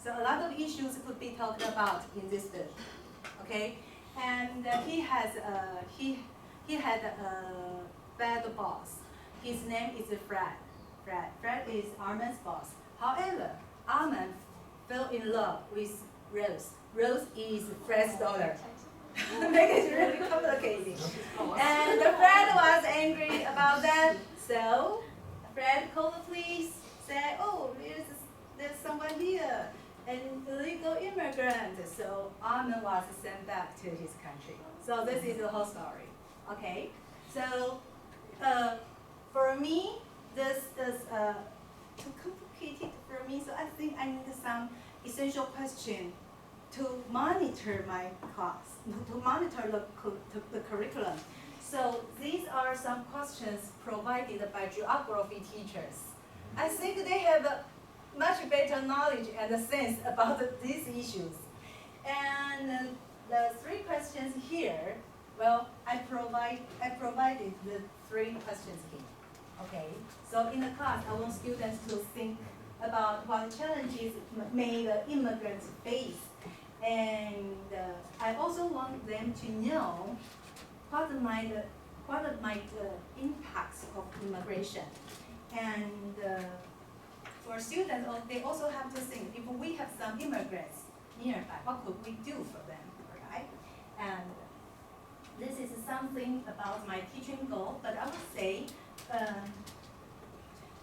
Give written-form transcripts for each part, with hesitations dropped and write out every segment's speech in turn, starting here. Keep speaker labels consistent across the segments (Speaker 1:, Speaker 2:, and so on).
Speaker 1: So a lot of issues could be talked about in this book. Okay, and he had a bad boss. His name is Fred. Fred is Armand's boss. However, Armand fell in love with Rose. Rose is Fred's daughter. Make it really complicated. And Fred was angry about that. So Fred called the police, said, "Oh, there's someone here, an illegal immigrant." So Armand was sent back to his country. So this is the whole story. Okay. So for me, this is too complicated for me. So I think I need some essential question to monitor my class, to monitor the curriculum. So these are some questions provided by geography teachers. I think they have a much better knowledge and sense about these issues. And the 3 questions here, well, I provided the 3 questions here. Okay, so in the class, I want students to think about what challenges may the immigrants face. And I also want them to know what might the impacts of immigration. And for students, they also have to think, if we have some immigrants nearby, what could we do for them, right? And this is something about my teaching goal, but I would say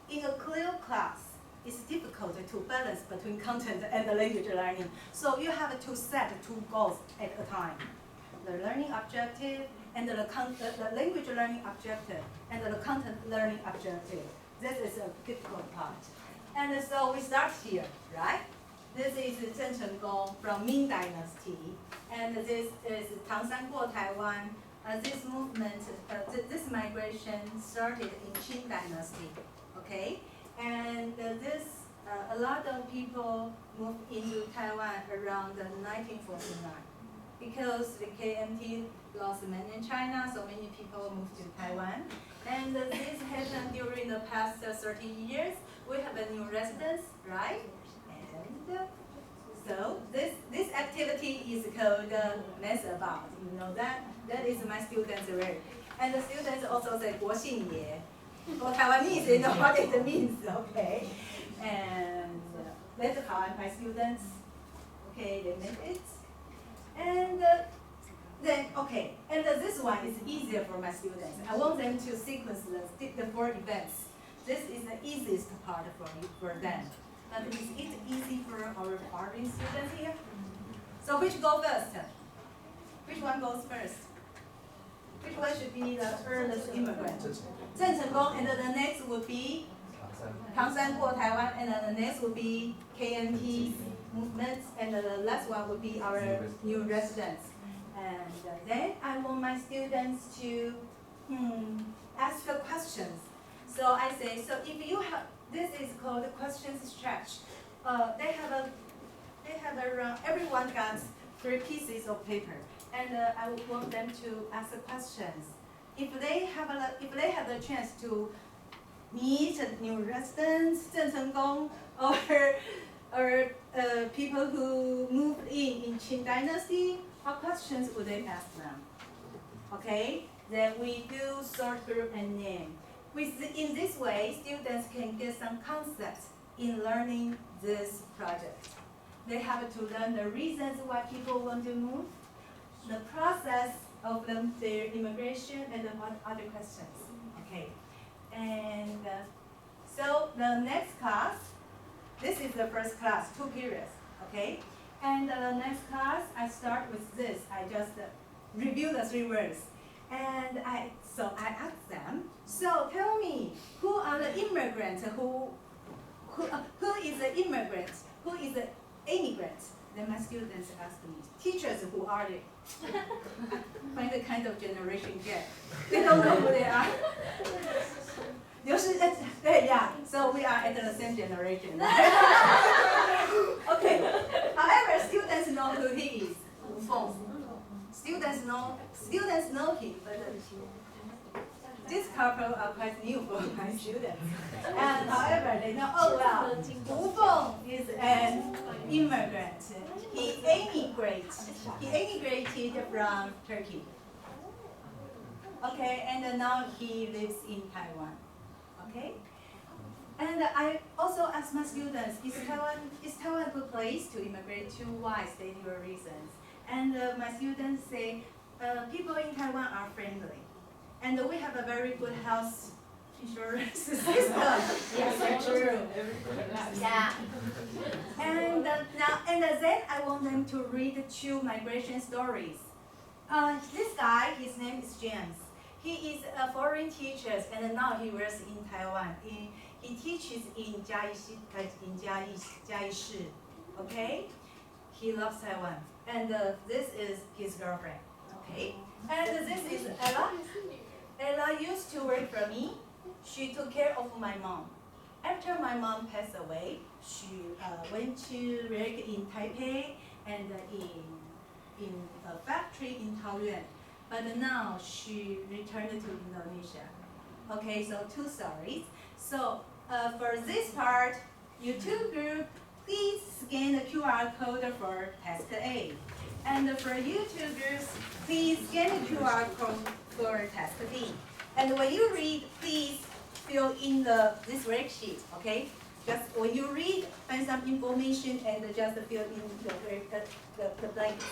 Speaker 1: in a clear class, it's difficult to balance between content and the language learning. So you have to set 2 goals at a time. The learning objective and the language learning objective and the content learning objective. This is a difficult part. And so we start here, right? This is Zheng Chenggong from Ming Dynasty. And this is Tang San Guo, Taiwan. This movement, this migration started in Qing Dynasty, okay? And a lot of people moved into Taiwan around 1949 because the KMT lost mainland China, so many people moved to Taiwan. And this happened during the past 30 years. We have a new residence, right? And so this activity is called Mess About. You know that? That is my students' work. And the students also say 国姓爷. For Taiwanese, they know what it means, okay? And that's how my students, okay, they make it. And then, okay, and this one is easier for my students. I want them to sequence the 4 events. This is the easiest part for them. But is it easy for our foreign students here? So which go first? Which one goes first? Which one should be the earliest immigrant? Zheng Chenggong, and the next would be Tang San Guo, Taiwan, and then the next would be KMT movements, and the last one would be our new residents. And then I want my students to ask the questions. So I say, so if you have, this is called questions stretch. They have around, everyone got 3 pieces of paper, and I would want them to ask the questions. If they have the chance to meet new residents, Zheng Chenggong, or people who moved in Qing Dynasty, what questions would they ask them? Okay, then we do sort group and name. In this way, students can get some concepts in learning this project. They have to learn the reasons why people want to move, the process of their immigration, and what other questions. Okay, and so the next class, this is the first class, 2 periods. Okay, and the next class, I start with this. I just review the 3 words, and I ask them. So tell me, who are the immigrants? Who is the immigrant? Who is the immigrant? Then my students ask me, teachers, who are they? I find a kind of generation gap. They don't know who they are. Yeah, so we are at the same generation. Okay. However, students know who he is. Wu Feng. Students know him, but this couple are quite new for my students. And however, they know, oh well, Wu Feng is an immigrant. He emigrated from Turkey. Okay, and now he lives in Taiwan. Okay, and I also ask my students, is Taiwan a good place to immigrate to? Why? State your reasons. And my students say, people in Taiwan are friendly, and we have a very good health insurance system. Yes, that's true. Yeah. And then I want them to read 2 migration stories. This guy, his name is James. He is a foreign teacher, and now he works in Taiwan. He teaches in Jiayi. Okay? He loves Taiwan. And this is his girlfriend. Okay? And this is Ella. Ella used to work for me. She took care of my mom. After my mom passed away, she went to work in Taipei and in a factory in Taoyuan. But now she returned to Indonesia. Okay, so 2 stories. So for this part, YouTube group, please scan the QR code for task A. And for YouTube groups, please scan the QR code for task B. And when you read, please fill in this worksheet, okay? Just when you read, find some information and just fill in the blanks.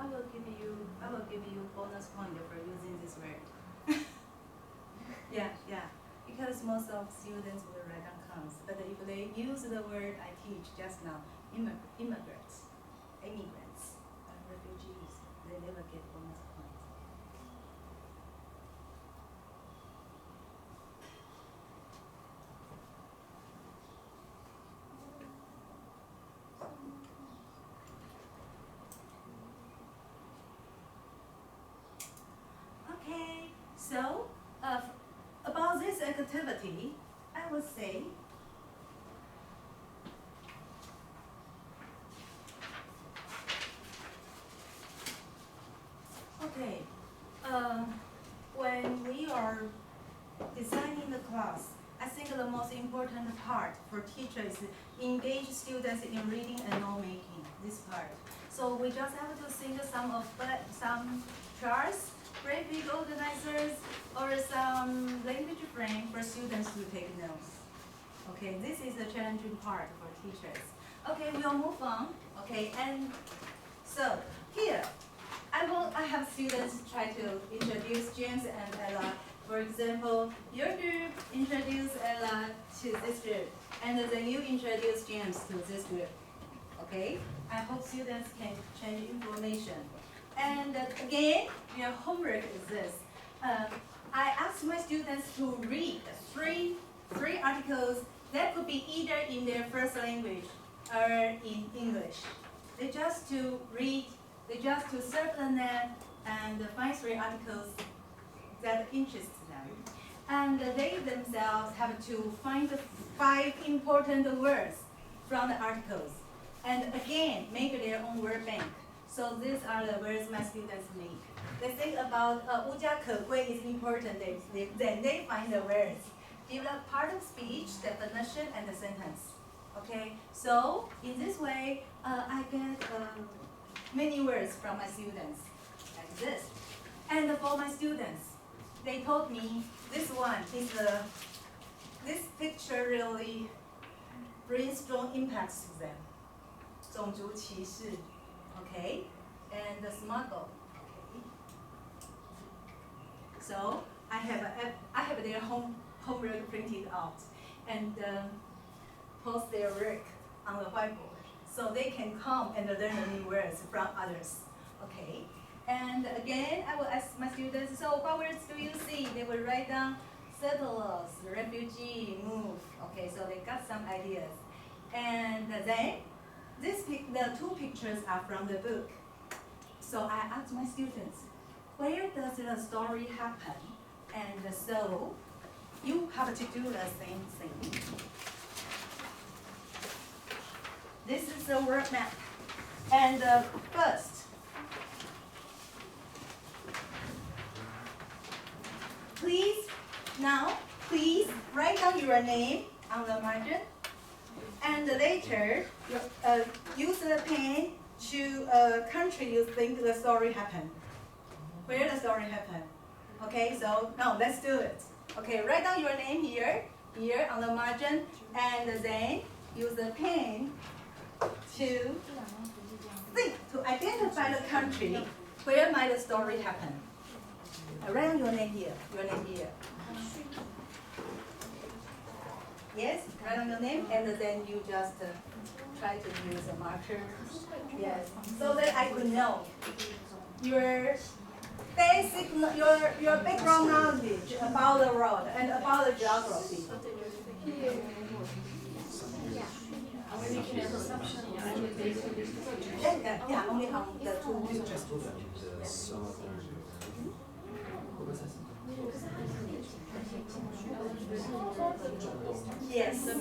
Speaker 1: I will give you bonus point for using this word. yeah. Because most of students will write down cons, but if they use the word I teach just now, immigrants, refugees, they never get bonus points. So, about this activity, I would say, okay, when we are designing the class, I think the most important part for teachers is engage students in reading and note-making, this part. So we just have to think some charts, graphic organizers, or some language frame for students to take notes. Okay, this is the challenging part for teachers. Okay, we'll move on. Okay, and so here, I have students try to introduce James and Ella. For example, your group introduce Ella to this group, and then you introduce James to this group. Okay, I hope students can change information. And again, your homework is this. I asked my students to read three articles that could be either in their first language or in English. They just to read, they just to surf the net and find 3 articles that interest them. And they themselves have to find 5 important words from the articles. And again, make their own word bank. So these are the words my students make. They think about 无家可归 is important. Then they find the words. Develop part of speech, definition, and the sentence. Okay, so in this way, I get many words from my students, like this. And for my students, they told me this one is this picture really brings strong impacts to them. 种族歧视, okay, and the smuggle. Okay. So I have their homework printed out and post their work on the whiteboard, so they can come and learn new words from others. Okay. And again, I will ask my students, so what words do you see? They will write down settlers, refugee, move. Okay, so they got some ideas. And then, the two pictures are from the book. So I asked my students, where does the story happen? And so, you have to do the same thing. This is the word map. And first, please write down your name on the margin, and later use the pen to a country you think the story happened. Where the story happened. Okay, so now let's do it. Okay, write down your name here on the margin, and then use the pen to think, to identify the country where might the story happen. Write down your name here, Yes, write down your name, and then you just try to use a marker. Yes, so that I could know your basic, your background knowledge about the world and about the geography. Yeah, only on the two pictures. Yes.